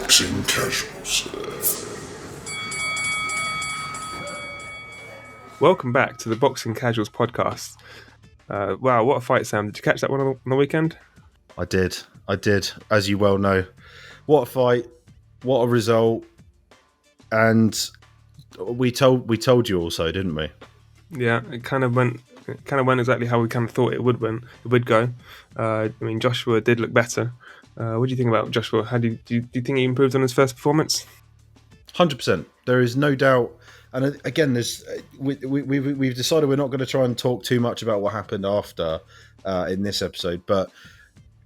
Boxing Casuals. Welcome back to the Boxing Casuals podcast. Wow, what a fight, Sam. Did you catch that one on the weekend? I did, as you well know. What a fight, what a result. And we told you also, didn't we? Yeah, it kind of went exactly how we kind of thought it would go. I mean, Joshua did look better. What do you think about Joshua? How do you think he improved on his first performance? 100%. There is no doubt. And again, we've decided we're not going to try and talk too much about what happened after in this episode, but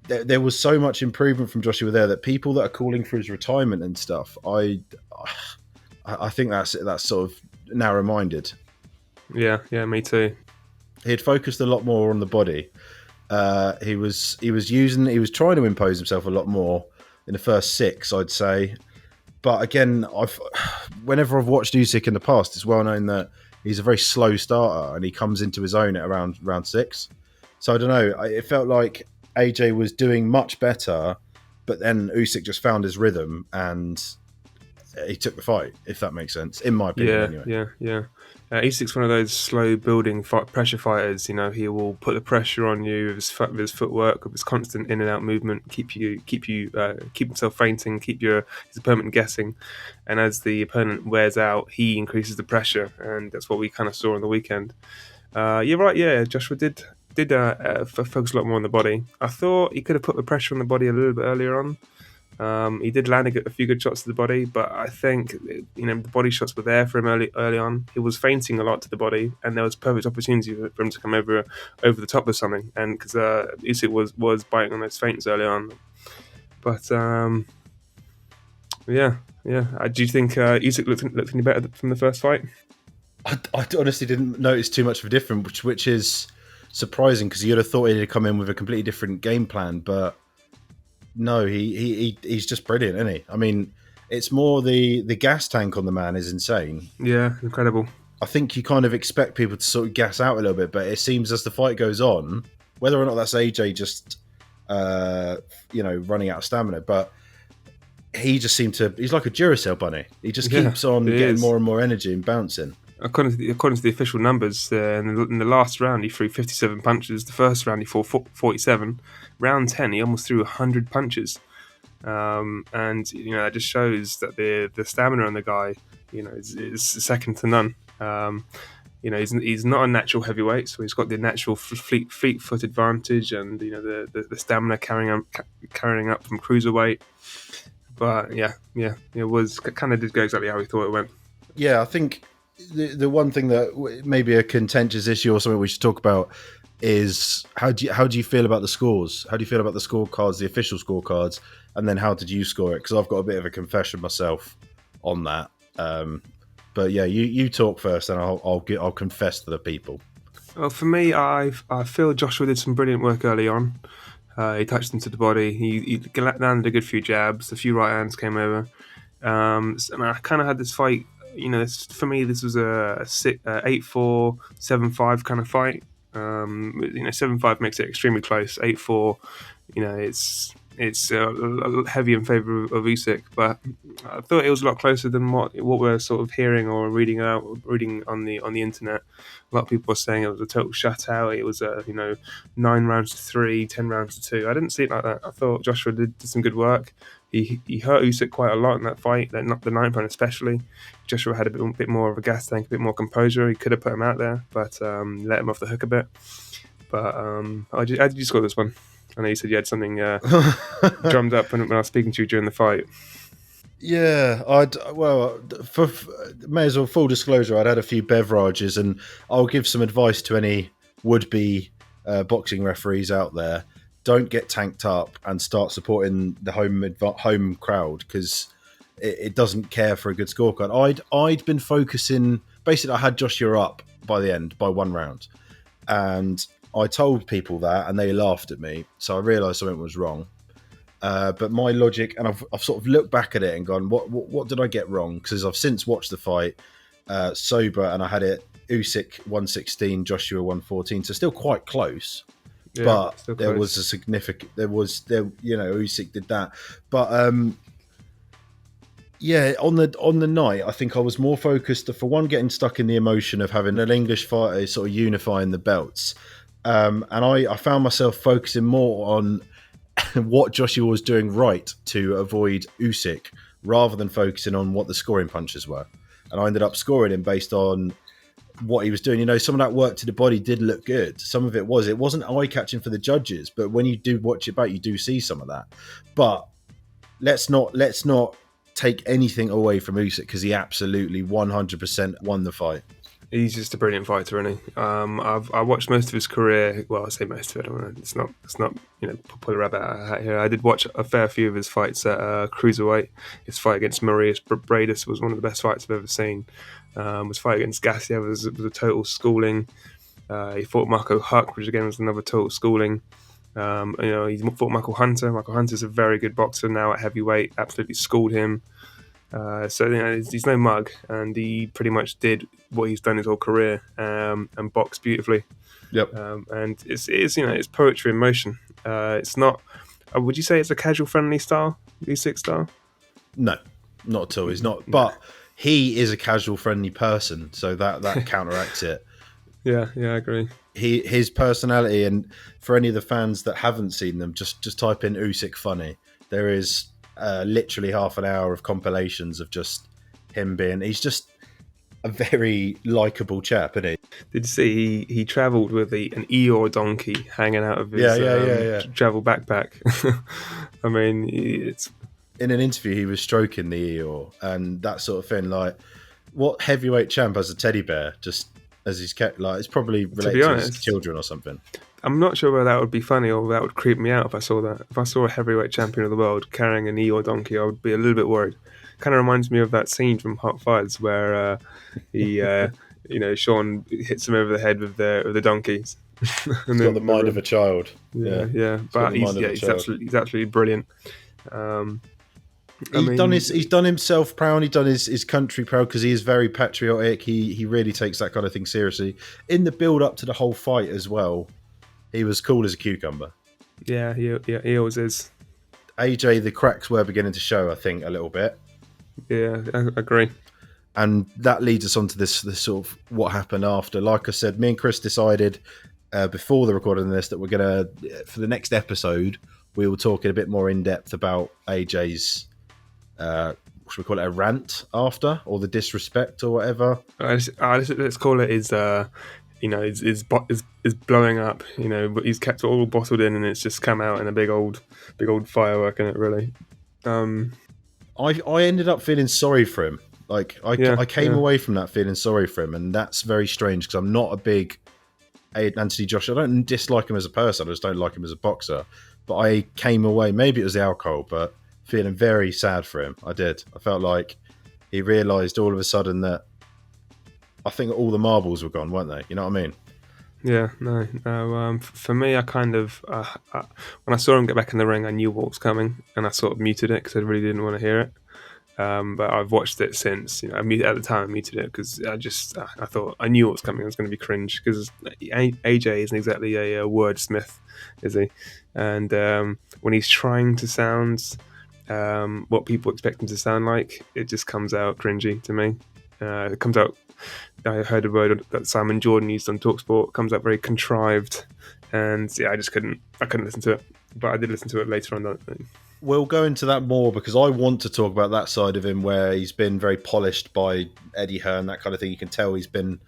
there was so much improvement from Joshua there that people that are calling for his retirement and stuff, I think that's sort of narrow-minded. Yeah, me too. He had focused a lot more on the body. He was trying to impose himself a lot more in the first 6, I'd say. But again, whenever I've watched Usyk in the past, it's well known that he's a very slow starter and he comes into his own at around round 6. So I don't know. It felt like AJ was doing much better, but then Usyk just found his rhythm and he took the fight, if that makes sense, in my opinion. Yeah. Usyk's one of those slow building pressure fighters. You know, he will put the pressure on you with his footwork, with his constant in and out movement, keep himself fainting, keep his opponent guessing. And as the opponent wears out, he increases the pressure, and that's what we kind of saw on the weekend. You're right. Yeah, Joshua did focus a lot more on the body. I thought he could have put the pressure on the body a little bit earlier on. He did land a few good shots to the body, but I think the body shots were there for him early on. He was feinting a lot to the body, and there was perfect opportunity for him to come over the top of something. And because Usyk was biting on those feints early on, but yeah. Do you think Usyk looked any better from the first fight? I honestly didn't notice too much of a difference, which is surprising because you'd have thought he'd come in with a completely different game plan, but. No, he's just brilliant, isn't he? I mean, it's more the gas tank on the man is insane. Yeah, incredible. I think you kind of expect people to sort of gas out a little bit, but it seems as the fight goes on, whether or not that's AJ just running out of stamina, but he just seemed to. He's like a Duracell bunny. He just keeps on getting more and more energy and bouncing. According to the official numbers, in the last round he threw 57 punches. The first round he threw 47. Round 10 he almost threw 100 punches, and that just shows that the stamina on the guy, is second to none. He's not a natural heavyweight, so he's got the natural fleet foot advantage, and the stamina carrying up from cruiserweight. But yeah, it was kind of did go exactly how we thought it went. Yeah, I think. The one thing that maybe a contentious issue or something we should talk about is how do you feel about the scores? How do you feel about the scorecards, the official scorecards, and then how did you score it? Because I've got a bit of a confession myself on that. But yeah, you talk first, and I'll confess to the people. Well, for me, I feel Joshua did some brilliant work early on. He touched into the body. He landed a good few jabs. A few right hands came over, and I kind of had this fight. For me, this was a 8-4, 7-5 kind of fight. 7-5 makes it extremely close. 8-4, it's heavy in favour of Usyk, but I thought it was a lot closer than what we're sort of hearing or reading on the internet. A lot of people were saying it was a total shutout. It was 9 rounds to 3, 10 rounds to 2. I didn't see it like that. I thought Joshua did some good work. He hurt Usyk quite a lot in that fight, not the 9th round especially. Joshua had a bit more of a gas tank, a bit more composure. He could have put him out there, but let him off the hook a bit. But how did you score this one? I know you said you had something drummed up when I was speaking to you during the fight. Yeah, may as well full disclosure, I'd had a few beverages, and I'll give some advice to any would-be boxing referees out there. Don't get tanked up and start supporting the home crowd because it doesn't care for a good scorecard. I'd been focusing. Basically, I had Joshua up by the end by 1 round, and I told people that, and they laughed at me. So I realised something was wrong. But my logic, and I've sort of looked back at it and gone, what did I get wrong? Because I've since watched the fight sober, and I had it Usyk 116, Joshua 114, so still quite close. Yeah, but there was a significant. Usyk did that, but Yeah, on the night, I think I was more focused for one, getting stuck in the emotion of having an English fighter sort of unifying the belts, and I found myself focusing more on what Joshua was doing right to avoid Usyk, rather than focusing on what the scoring punches were. And I ended up scoring him based on what he was doing. You know, some of that work to the body did look good. Some of it wasn't eye catching for the judges, but when you do watch it back, you do see some of that. But let's not take anything away from Usyk, because he absolutely 100% won the fight. He's just a brilliant fighter, isn't he? I watched most of his career. Well, I say most of it. It's not pull a rabbit out of a hat here. I did watch a fair few of his fights at cruiserweight. His fight against Maurice Bradis was one of the best fights I've ever seen. His fight against Gassiev was a total schooling. He fought Marco Huck, which again was another total schooling. He fought Michael Hunter. Michael Hunter's a very good boxer now at heavyweight. Absolutely schooled him. He's no mug, and he pretty much did what he's done his whole career, and boxed beautifully. Yep. And it's poetry in motion. It's not. Would you say it's a casual friendly style, Usyk style? No, not at all. He's not. But he is a casual friendly person, so that counteracts it. Yeah, I agree. His personality, and for any of the fans that haven't seen them, just type in Usyk funny. There is literally half an hour of compilations of just him he's just a very likable chap, isn't he? Did you see he travelled with an Eeyore donkey hanging out of his travel backpack? I mean, it's in an interview he was stroking the Eeyore and that sort of thing. Like, what heavyweight champ has a teddy bear just as he's kept? Like, it's probably related to his children or something. I'm not sure whether that would be funny or that would creep me out if I saw that. If I saw a heavyweight champion of the world carrying an Eeyore donkey, I would be a little bit worried. Kind of reminds me of that scene from Hot Fuzz where Sean hits him over the head with the donkeys. He's got the mind of a child. Yeah. But he's absolutely brilliant. He's done himself proud. He's done his country proud, because he is very patriotic. He really takes that kind of thing seriously. In the build up to the whole fight as well, he was cool as a cucumber. Yeah, he always is. AJ, the cracks were beginning to show, I think, a little bit. Yeah, I agree. And that leads us on to this sort of what happened after. Like I said, me and Chris decided before the recording of this that we're going to, for the next episode, we will talk in a bit more in depth about AJ's, should we call it a rant after, or the disrespect or whatever? Let's call it is blowing up. But he's kept it all bottled in, and it's just come out in a big old firework in it. Really, I ended up feeling sorry for him. Like I came away from that feeling sorry for him, and that's very strange because I'm not a big Anthony Joshua. I don't dislike him as a person. I just don't like him as a boxer. But I came away. Maybe it was the alcohol, but feeling very sad for him. I did. I felt like he realised all of a sudden that I think all the marbles were gone, weren't they? You know what I mean? Yeah, no. For me, I kind of when I saw him get back in the ring, I knew what was coming, and I sort of muted it because I really didn't want to hear it. But I've watched it since. At the time I muted it because I thought I knew what was coming. It was going to be cringe because AJ isn't exactly a wordsmith, is he? And when he's trying to sound what people expect him to sound like, it just comes out cringy to me. It comes out. I heard a word that Simon Jordan used on TalkSport. It comes out very contrived, and I couldn't listen to it. But I did listen to it later on. We'll go into that more because I want to talk about that side of him where he's been very polished by Eddie Hearn, that kind of thing. You can tell he's been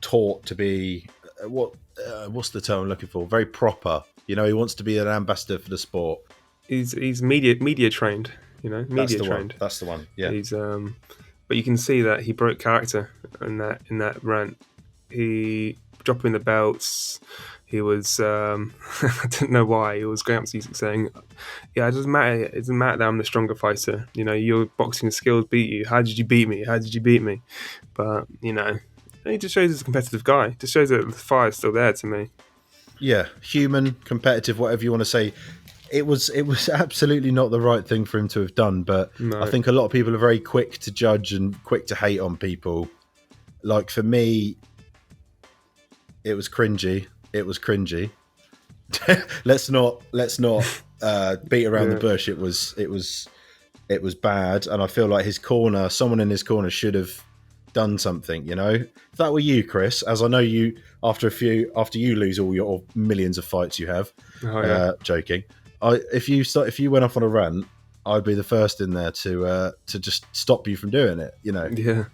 taught to be what's the term I'm looking for? Very proper. He wants to be an ambassador for the sport. He's media trained. Media trained. That's the one. Yeah. He's but you can see that he broke character in that rant. He dropping the belts. He was, I don't know why, he was going up to Usyk saying, yeah, it doesn't matter that I'm the stronger fighter. Your boxing skills beat you. How did you beat me? But, he just shows he's a competitive guy. Just shows that the fire's still there to me. Yeah, human, competitive, whatever you want to say. It was absolutely not the right thing for him to have done, but no. I think a lot of people are very quick to judge and quick to hate on people. Like, for me, it was cringy. let's not beat around the bush. It was it was bad, and I feel like someone in his corner should have done something. If that were you, Chris, as I know you after you lose all your millions of fights you have, Oh yeah, joking. If you went off on a rant, I'd be the first in there to just stop you from doing it. yeah,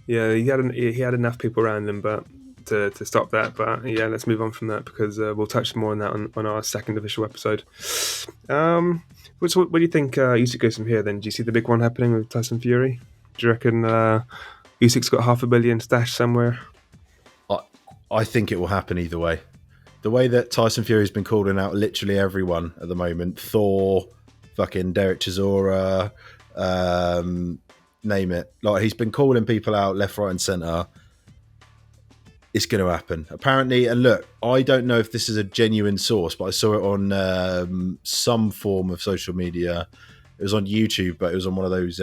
yeah. He had enough people around him, but to stop that. But yeah, let's move on from that because we'll touch more on that on our second official episode. What do you think Usyk goes from here? Then do you see the big one happening with Tyson Fury? Do you reckon Usyk's got $500 million stashed somewhere? I, I think it will happen either way. The way that Tyson Fury's been calling out literally everyone at the moment, Thor, fucking Derek Chisora, name it. Like, he's been calling people out left, right, and centre. It's going to happen, apparently. And look, I don't know if this is a genuine source, but I saw it on some form of social media. It was on YouTube, but it was on one of those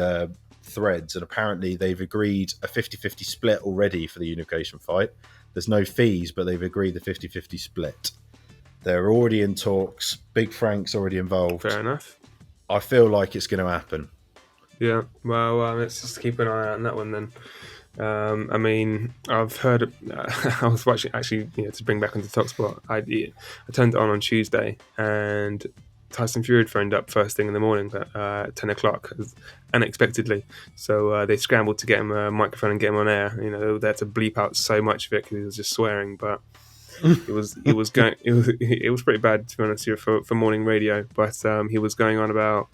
threads. And apparently they've agreed a 50-50 split already for the unification fight. There's no fees, but they've agreed the 50-50 split. They're already in talks. Big Frank's already involved. Fair enough. I feel like it's going to happen. Yeah. Well, let's just keep an eye out on that one then. I mean, I've heard. I was watching actually, to bring back onto Talksport. I turned it on Tuesday, and Tyson Fury had phoned up first thing in the morning at 10 o'clock, unexpectedly. So they scrambled to get him a microphone and get him on air. They had to bleep out so much of it because he was just swearing. But it was pretty bad, to be honest, for morning radio. But he was going on about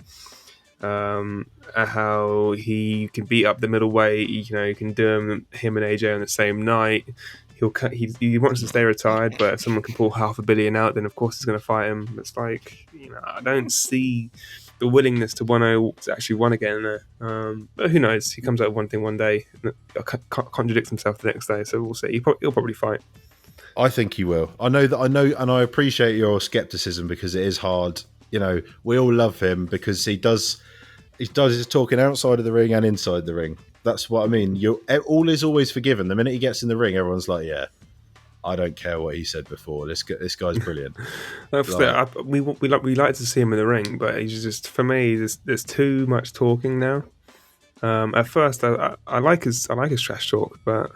how he can beat up the middleweight. He can do him and AJ on the same night. He wants to stay retired, but if someone can pull $500 million out, then of course he's going to fight him. It's like, I don't see the willingness to actually want again there. But who knows? He comes out with one thing one day, contradicts himself the next day. So we'll see. He'll probably fight. I think he will. I know, and I appreciate your skepticism because it is hard. We all love him because he does his talking outside of the ring and inside the ring. That's what I mean. All is always forgiven. The minute he gets in the ring, everyone's like, yeah, I don't care what he said before. This guy's brilliant. We like to see him in the ring, but he's just, for me, there's too much talking now. At first, I like his trash talk, but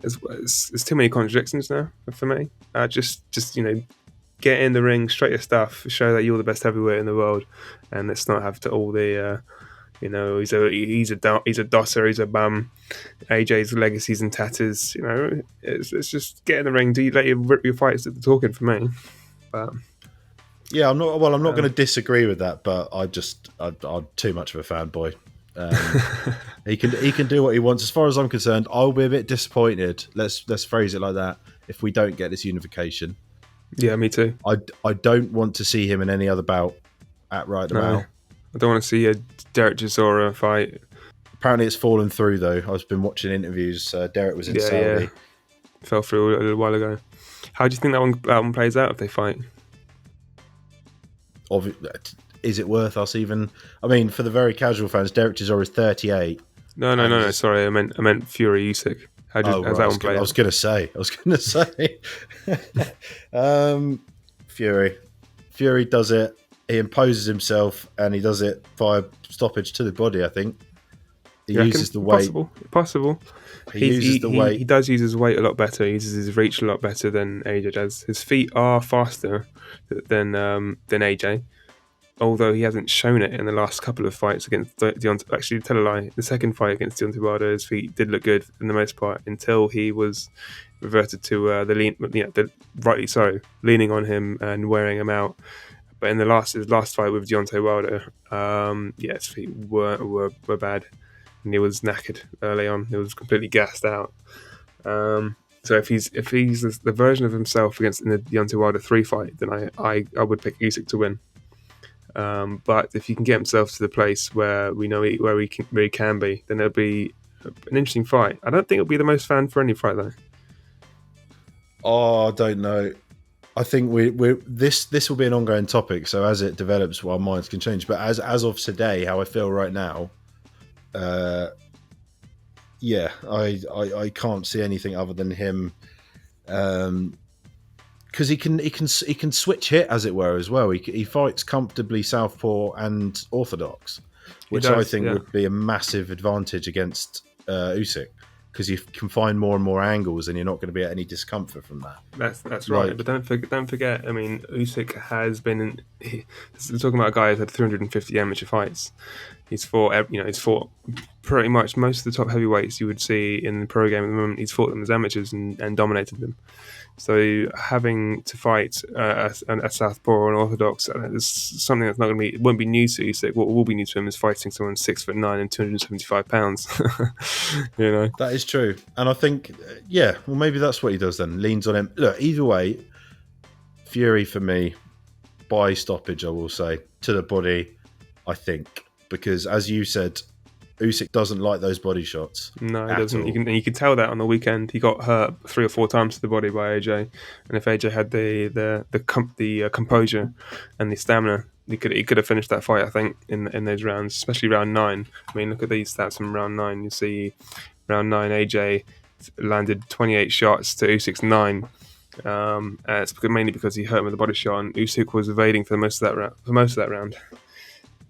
there's too many contradictions now for me. Just get in the ring, straight your stuff, show that you're the best heavyweight in the world, and let's not have to all the he's a dosser, he's a bum. AJ's legacies and tatters. It's just get in the ring. Do you let you rip your fights at the talking for me? But yeah, I'm not going to disagree with that, but I'm too much of a fanboy. He can do what he wants. As far as I'm concerned, I'll be a bit disappointed. Let's phrase it like that. If we don't get this unification. Yeah, me too. I don't want to see him in any other bout at right now. I don't want to see a Derek Chisora fight. Apparently it's fallen through though. I've been watching interviews. Derek was in Saudi. Yeah. Fell through a little while ago. How do you think that one plays out if they fight? Is it worth us even? I mean, for the very casual fans, Derek Chisora is 38. No. Sorry, I meant Fury Usyk. How's that one play out? I was going to say. Fury does it. He imposes himself, and he does it via stoppage to the body. I think he uses the weight. Possible. He uses the weight. He does use his weight a lot better. He uses his reach a lot better than AJ does. His feet are faster than AJ, although he hasn't shown it in the last couple of fights against Deontay. Actually, tell a lie. The second fight against Deontay Wilder, his feet did look good for the most part until he was reverted to rightly so, leaning on him and wearing him out. But in his last fight with Deontay Wilder, his feet were bad, and he was knackered early on. He was completely gassed out. So if he's the version of himself against in the Deontay Wilder 3 fight, then I would pick Usyk to win. But if he can get himself to the place where we know where he can be, then it'll be an interesting fight. I don't think it'll be the most fan-friendly fight though. Oh, I don't know. I think this will be an ongoing topic. So as it develops, our minds can change. But as of today, how I feel right now, I can't see anything other than him, because he can switch hit, as it were, as well. He fights comfortably southpaw and orthodox. He which I does, think yeah. would be a massive advantage against Usyk, because you can find more and more angles, and you're not going to be at any discomfort from that. That's right. Like, But don't forget. I mean, Usyk has been. We're talking about a guy who's had 350 amateur fights. He's fought pretty much most of the top heavyweights you would see in the pro game at the moment. He's fought them as amateurs and dominated them. So having to fight a southpaw or an orthodox is something that's not going to be, it won't be new to Usyk. What will be new to him is fighting someone 6'9" and 275 pounds. You know. that is true. And I think, yeah, well, maybe that's what he does then. Leans on him. Look, either way, Fury for me, by stoppage, I will say, to the body, I think. Because as you said, Usyk doesn't like those body shots. No, he at doesn't. all. You can tell that on the weekend. He got hurt 3 or 4 times to the body by AJ, and if AJ had the composure and the stamina, he could have finished that fight. I think in those rounds, especially round 9. I mean, look at these stats from round 9. You see, round 9, AJ landed 28 shots to Usyk's 9. It's mainly because he hurt him with the body shot, and Usyk was evading for most of that round.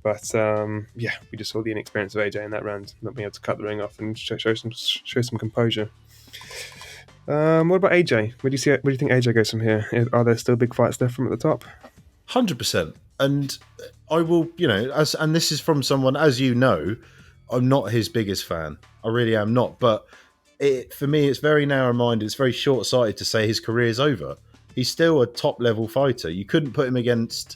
But yeah, we just saw the inexperience of AJ in that round, not being able to cut the ring off and show some composure. What about AJ? Where do you think AJ goes from here? Are there still big fights left from at the top? 100%. And I will, and this is from someone, as you know, I'm not his biggest fan. I really am not. But for me, it's very narrow-minded. It's very short-sighted to say his career's over. He's still a top-level fighter. You couldn't put him against...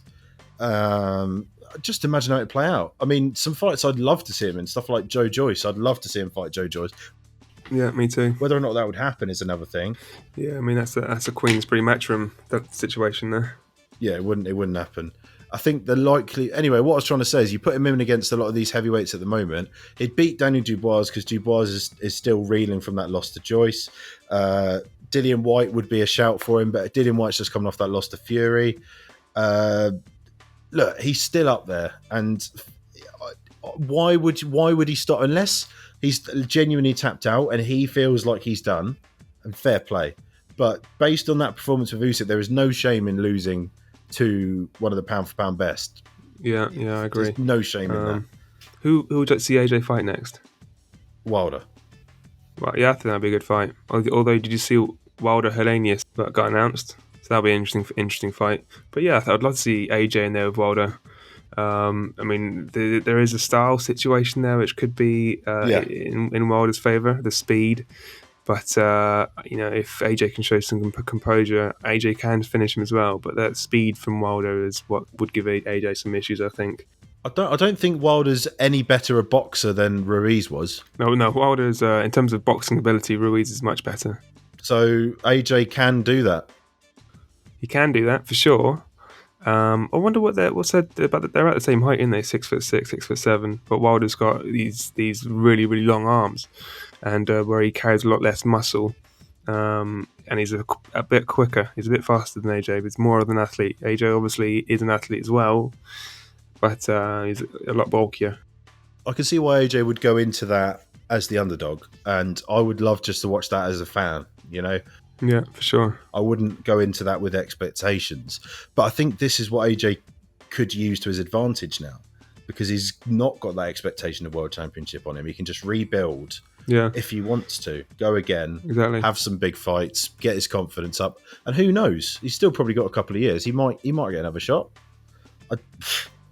just imagine how it play out. I mean, some fights I'd love to see him in, stuff like Joe Joyce. I'd love to see him fight Joe Joyce. Yeah, me too. Whether or not that would happen is another thing. Yeah, I mean that's a Queensberry matchroom, that situation there. Yeah, it wouldn't happen. I think anyway, what I was trying to say is you put him in against a lot of these heavyweights at the moment. He'd beat Daniel Dubois because Dubois is still reeling from that loss to Joyce. Dillian White would be a shout for him, but Dillian White's just coming off that loss to Fury. Look, he's still up there, and why would he stop unless he's genuinely tapped out and he feels like he's done? And fair play, but based on that performance with Usyk, there is no shame in losing to one of the pound for pound best. Yeah, I agree. There's no shame in that. Who would you like to see AJ fight next? Wilder. Well, yeah, I think that'd be a good fight. Although, did you see Wilder Helenius that got announced? So that'll be an interesting fight. But yeah, I'd love to see AJ in there with Wilder. I mean, there is a style situation there which could be in Wilder's favour, the speed. But if AJ can show some composure, AJ can finish him as well. But that speed from Wilder is what would give AJ some issues, I think. I don't think Wilder's any better a boxer than Ruiz was. No, Wilder's in terms of boxing ability, Ruiz is much better. So AJ can do that. He can do that for sure. I wonder what's said about that. They're at the same height, aren't they? 6'6", 6'7". But Wilder's got these really really long arms, and where he carries a lot less muscle, and he's a bit quicker. He's a bit faster than AJ, but he's more of an athlete. AJ obviously is an athlete as well, but he's a lot bulkier. I can see why AJ would go into that as the underdog, and I would love just to watch that as a fan. Yeah, for sure. I wouldn't go into that with expectations. But I think this is what AJ could use to his advantage now, because he's not got that expectation of World Championship on him. He can just rebuild if he wants to. Go again, exactly. Have some big fights, get his confidence up. And who knows? He's still probably got a couple of years. He might get another shot.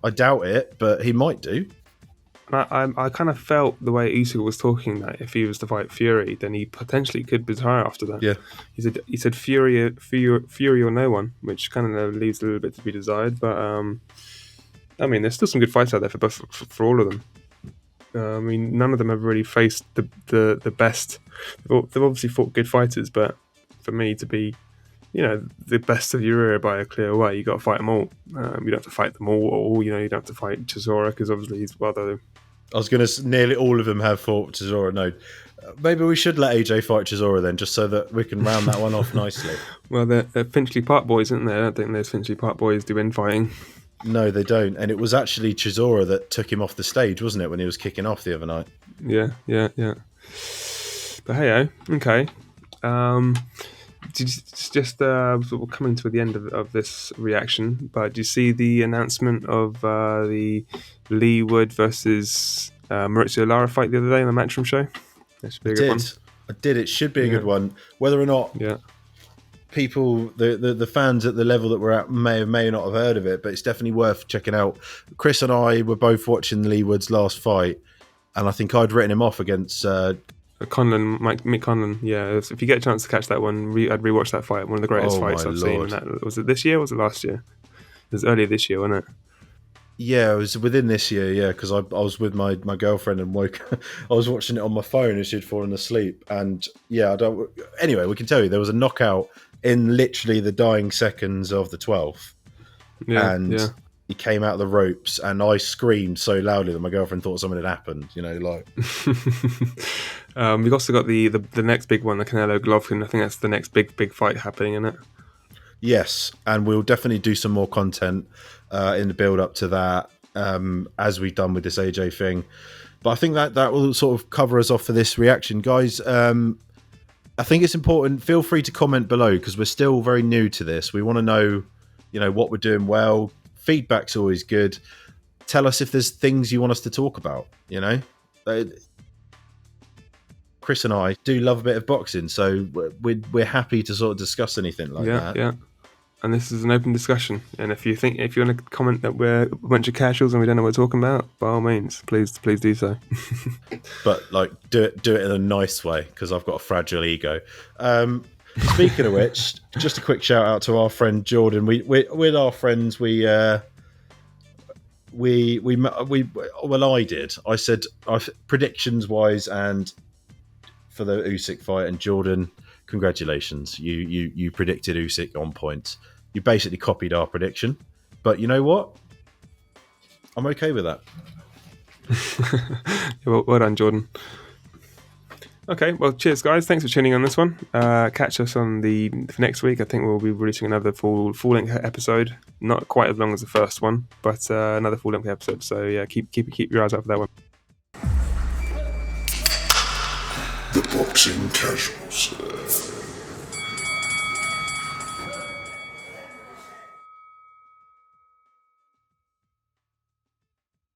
I doubt it, but he might do. I kind of felt the way Usyk was talking that if he was to fight Fury, then he potentially could retire after that. Yeah, he said Fury or no one, which kind of leaves a little bit to be desired. But I mean, there's still some good fights out there for all of them. I mean, none of them have really faced the best. They've obviously fought good fighters, but for me to be, the best of your era by a clear way, you got to fight them all. You don't have to fight them all. You don't have to fight Chisora because obviously he's though. I was going to nearly all of them have fought Chisora. No, maybe we should let AJ fight Chisora then, just so that we can round that one off nicely. Well, they're Finchley Park boys, aren't they? I don't think those Finchley Park boys do infighting. No, they don't. And it was actually Chisora that took him off the stage, wasn't it, when he was kicking off the other night? Yeah. But hey, okay. We're coming to the end of this reaction, but do you see the announcement of the Lee Wood versus Maurizio Lara fight the other day on the Matchroom show? That should I be a good did. one. I did. It should be a Yeah, good one. Whether or not yeah. people, the fans at the level that we're at, may or may not have heard of it, but it's definitely worth checking out. Chris and I were both watching Lee Wood's last fight, and I think I'd written him off against. Conlon, Mick Conlon. Yeah, if you get a chance to catch that one, I'd rewatch that fight. One of the greatest Oh my fights I've seen. And lord! that was it this year? Or was it last year? It was earlier this year, wasn't it? Yeah, it was within this year. Yeah, because I was with my girlfriend and woke. I was watching it on my phone as she'd fallen asleep, and yeah, I don't. Anyway, we can tell you there was a knockout in literally the dying seconds of the 12th, Yeah, yeah. and he came out of the ropes, and I screamed so loudly that my girlfriend thought something had happened. You know, like We've also got the next big one, the Canelo Golovkin. I think that's the next big fight happening, isn't it? yes, and we'll definitely do some more content in the build up to that, as we've done with this AJ thing. But I think that will sort of cover us off for this reaction, guys. I think it's important. Feel free to comment below because we're still very new to this. We want to know, what we're doing well. Feedback's always good. Tell us if there's things you want us to talk about. Chris and I do love a bit of boxing, so we're happy to sort of discuss anything like that. Yeah. And this is an open discussion. And if you want to comment that we're a bunch of casuals and we don't know what we're talking about, by all means, please do so. But like, do it in a nice way because I've got a fragile ego. Speaking of which, just a quick shout out to our friend Jordan. With our friends, I did. I said predictions wise and for the Usyk fight, and Jordan, congratulations, you predicted Usyk on point. You basically copied our prediction, but you know what? I'm okay with that. Well done, Jordan. Okay, well, cheers, guys. Thanks for tuning in on this one. Catch us on for next week. I think we'll be releasing another full length episode. Not quite as long as the first one, but another full length episode. So yeah, keep your eyes out for that one. The Boxing Casuals.